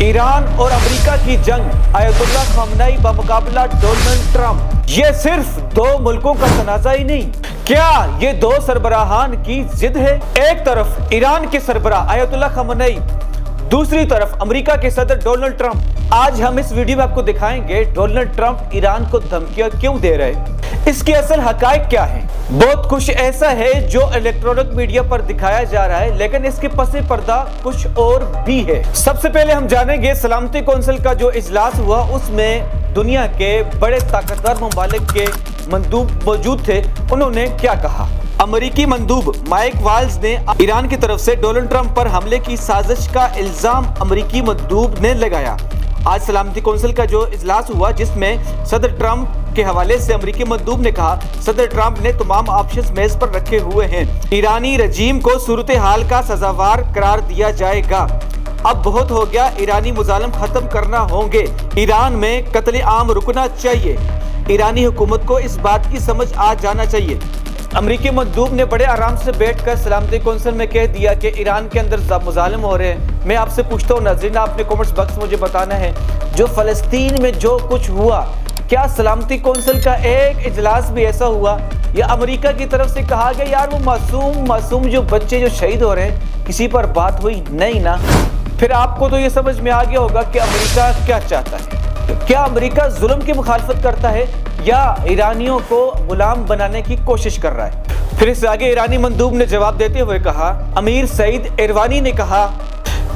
ایران اور امریکہ کی جنگ، آیت اللہ خامنئی بمقابلہ ڈونلڈ ٹرمپ، یہ صرف دو ملکوں کا تنازع ہی نہیں، کیا یہ دو سربراہان کی ضد ہے؟ ایک طرف ایران کے سربراہ آیت اللہ خامنئی، دوسری طرف امریکہ کے صدر ڈونلڈ ٹرمپ۔ آج ہم اس ویڈیو میں آپ کو دکھائیں گے ڈونلڈ ٹرمپ ایران کو دھمکیاں کیوں دے رہے، اس کے اصل حقائق کیا ہیں۔ بہت کچھ ایسا ہے جو الیکٹرونک میڈیا پر دکھایا جا رہا ہے، لیکن اس کے پس پردہ کچھ اور بھی ہے۔ سب سے پہلے ہم جانیں گے سلامتی کونسل کا جو اجلاس ہوا، اس میں دنیا کے بڑے طاقتور ممالک کے مندوب موجود تھے، انہوں نے کیا کہا۔ امریکی مندوب مائک والز نے ایران کی طرف سے ڈونلڈ ٹرمپ پر حملے کی سازش کا الزام امریکی مندوب نے لگایا۔ آج سلامتی کونسل کا جو اجلاس ہوا، جس میں صدر ٹرمپ کے حوالے سے امریکی مندوب نے کہا، صدر ٹرمپ نے تمام آپشنز میز پر رکھے ہوئے ہیں، ایرانی رجیم کو صورتحال کا سزاوار قرار دیا جائے گا، اب بہت ہو گیا، ایرانی مظالم ختم کرنا ہوں گے، ایران میں قتل عام رکنا چاہیے، ایرانی حکومت کو اس بات کی سمجھ آ جانا چاہیے۔ امریکی مندوب نے بڑے آرام سے بیٹھ کر سلامتی کونسل میں کہہ دیا کہ ایران کے اندر مظالم ہو رہے ہیں۔ میں آپ سے پوچھتا ہوں ناظرین، آپ نے کامنٹس باکس مجھے بتانا ہے، جو فلسطین میں جو کچھ ہوا، کیا سلامتی کونسل کا ایک اجلاس بھی ایسا ہوا یا امریکہ کی طرف سے کہا گیا یار وہ معصوم جو بچے جو شہید ہو رہے ہیں، کسی پر بات ہوئی؟ نہیں نا۔ پھر آپ کو تو یہ سمجھ میں آ گیا ہوگا کہ امریکہ کیا چاہتا ہے۔ کیا امریکہ ظلم کی مخالفت کرتا ہے یا ایرانیوں کو غلام بنانے کی کوشش کر رہا ہے؟ پھر اس سے آگے ایرانی مندوب نے جواب دیتے ہوئے کہا، امیر سعید ایروانی نے کہا،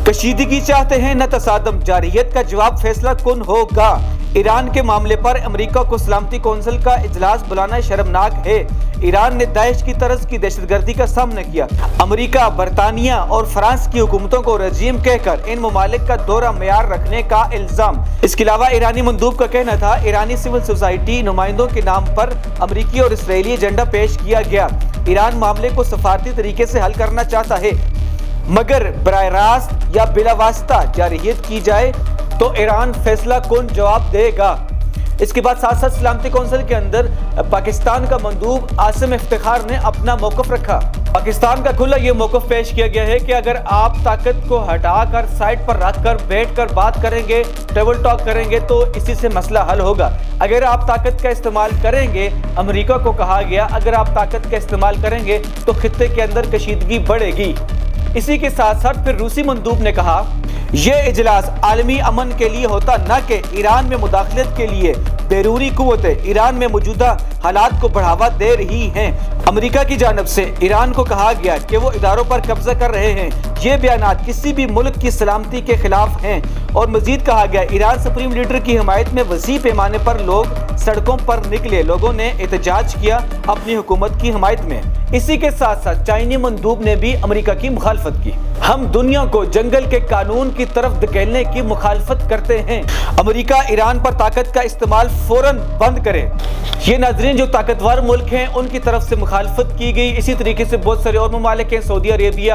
کشیدگی چاہتے ہیں نہ تصادم، جارحیت کا جواب فیصلہ کن ہوگا۔ ایران کے معاملے پر امریکہ کو سلامتی کونسل کا اجلاس بلانا شرمناک ہے۔ ایران نے داعش کی طرز کی دہشت گردی کا سامنا کیا۔ امریکہ، برطانیہ اور فرانس کی حکومتوں کو رجیم کہہ کر ان ممالک کا دورہ معیار رکھنے کا الزام۔ اس کے علاوہ ایرانی مندوب کا کہنا تھا، ایرانی سول سوسائٹی نمائندوں کے نام پر امریکی اور اسرائیلی ایجنڈا پیش کیا گیا۔ ایران معاملے کو سفارتی طریقے سے حل کرنا چاہتا ہے، مگر براہ راست یا بلا واسطہ جارحیت کی جائے تو ایران فیصلہ کن جواب دے گا۔ اس کے بعد ساتھ ساتھ سلامتی کونسل کے اندر پاکستان کا مندوب عاصم افتخار نے اپنا موقف رکھا۔ پاکستان کا کھلا یہ موقف پیش کیا گیا ہے کہ اگر آپ طاقت کو ہٹا کر سائڈ پر رکھ کر بیٹھ کر بات کریں گے، ٹیبل ٹاک کریں گے تو اسی سے مسئلہ حل ہوگا۔ اگر آپ طاقت کا استعمال کریں گے، امریکہ کو کہا گیا اگر آپ طاقت کا استعمال کریں گے تو خطے کے اندر کشیدگی بڑھے گی۔ اسی کے ساتھ ساتھ پھر روسی مندوب نے کہا، یہ اجلاس عالمی امن کے لیے ہوتا نہ کہ ایران میں مداخلت کے لیے۔ بیرونی قوتیں ایران میں موجودہ حالات کو بڑھاوا دے رہی ہیں۔ امریکہ کی جانب سے ایران کو کہا گیا کہ وہ اداروں پر قبضہ کر رہے ہیں، یہ بیانات کسی بھی ملک کی سلامتی کے خلاف ہیں، اور مزید کہا گیا ایران سپریم لیڈر کی حمایت میں وسیع پیمانے پر لوگ سڑکوں پر نکلے، لوگوں نے احتجاج کیا اپنی حکومت کی حمایت میں۔ اسی کے ساتھ ساتھ چائنی مندوب نے بھی امریکہ کی مخالفت کی۔ ہم دنیا کو جنگل کے قانون کی طرف دھکیلنے کی مخالفت کرتے ہیں، امریکہ ایران پر طاقت کا استعمال فوراً بند کرے۔ یہ ناظرین جو طاقتور ملک ہیں ان کی طرف سے مخالفت کی گئی۔ اسی طریقے سے بہت سارے اور ممالک ہیں، سعودی عربیہ،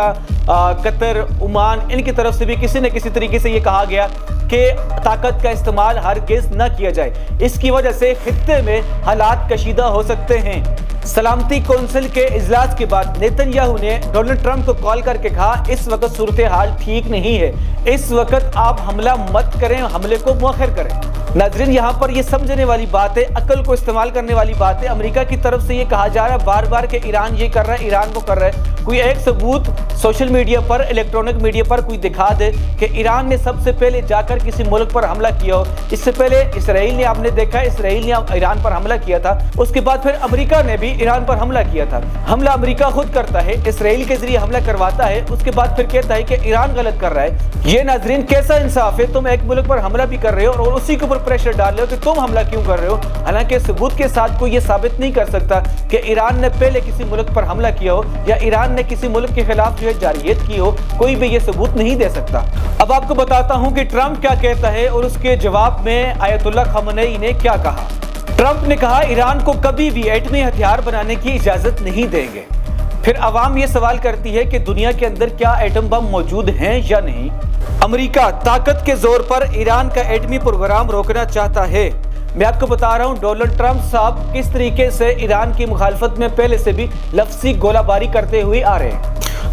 قطر، عمان، ان کی طرف سے بھی کسی نہ کسی طریقے سے یہ کہا گیا کہ طاقت کا استعمال ہرگز نہ کیا جائے، اس کی وجہ سے خطے میں حالات کشیدہ ہو سکتے ہیں۔ سلامتی کونسل کے اجلاس کے بعد نیتن یاہو نے ڈونلڈ ٹرمپ کو کال کر کے کہا، اس وقت صورتحال ٹھیک نہیں ہے، اس وقت آپ حملہ مت کریں، حملے کو مؤخر کریں۔ ناظرین یہاں پر یہ سمجھنے والی بات ہے، عقل کو استعمال کرنے والی بات ہے۔ امریکہ کی طرف سے یہ کہا جا رہا ہے بار بار کہ ایران یہ کر رہا ہے، ایران وہ کر رہا ہے۔ کوئی ایک ثبوت سوشل میڈیا پر، الیکٹرونک میڈیا پر کوئی دکھا دے کہ ایران نے سب سے پہلے جا کر کسی ملک پر حملہ کیا ہو۔ اس سے پہلے اسرائیل نے، آپ نے دیکھا اسرائیل نے ایران پر حملہ کیا تھا، اس کے بعد پھر امریکہ نے بھی ایران پر حملہ کیا تھا۔ حملہ امریکہ خود کرتا ہے، اسرائیل کے ذریعے حملہ کرواتا ہے، اس کے بعد پھر کہتا ہے کہ ایران غلط کر رہا ہے۔ یہ ناظرین کیسا انصاف ہے؟ تم ایک ملک پر حملہ بھی کر رہے ہو اور اسی کے اوپر پریشر ڈال رہے ہو کہ تم حملہ کیوں کر رہے ہو، حالانکہ ثبوت کے ساتھ کوئی یہ ثابت نہیں کر سکتا کہ ایران نے پہلے کسی ملک پر حملہ کیا ہو یا ایران نے کسی ملک کے خلاف جو ہے جارحیت کی ہو، کوئی بھی یہ ثبوت نہیں دے سکتا۔ اب آپ کو بتاتا ہوں کہ ٹرمپ کیا کہتا ہے اور اس کے جواب میں آیت اللہ خامنئی نے کیا کہا۔ ٹرمپ نے کہا ایران کو کبھی بھی ایٹمی ہتھیار بنانے کی اجازت نہیں دیں گے۔ پھر عوام یہ سوال کرتی ہے کہ دنیا کے اندر کیا ایٹم بم موجود ہیں یا نہیں۔ امریکہ طاقت کے زور پر ایران کا ایٹمی پروگرام روکنا چاہتا ہے۔ میں آپ کو بتا رہا ہوں ڈونلڈ ٹرمپ صاحب کس طریقے سے ایران کی مخالفت میں پہلے سے بھی لفظی گولہ باری کرتے ہوئے آ رہے ہیں۔